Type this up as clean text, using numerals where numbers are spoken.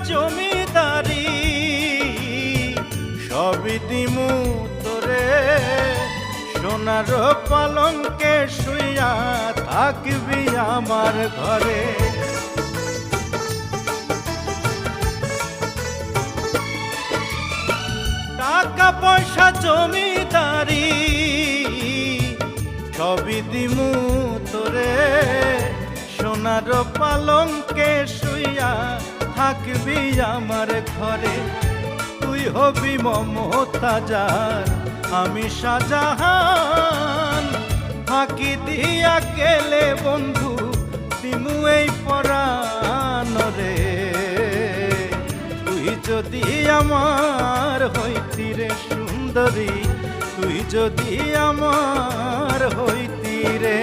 জমিদারি সবই দিমু তোরে, সোনার পালঙ্কে শুইয়া থাকবি আমার ঘরে। টাকা পয়সা জমিদারি সবই দিমু তোরে, সোনার পালঙ্কে শুইয়া থাকবি আমার ঘরে। তুই হবি মমতাজার, আমি শাহজাহান, ফাঁকি দিয়া গেলে বন্ধু দিমু এই পরাণ রে। তুই যদি আমার হইতি রে সুন্দরী, তুই যদি আমার হইতি রে।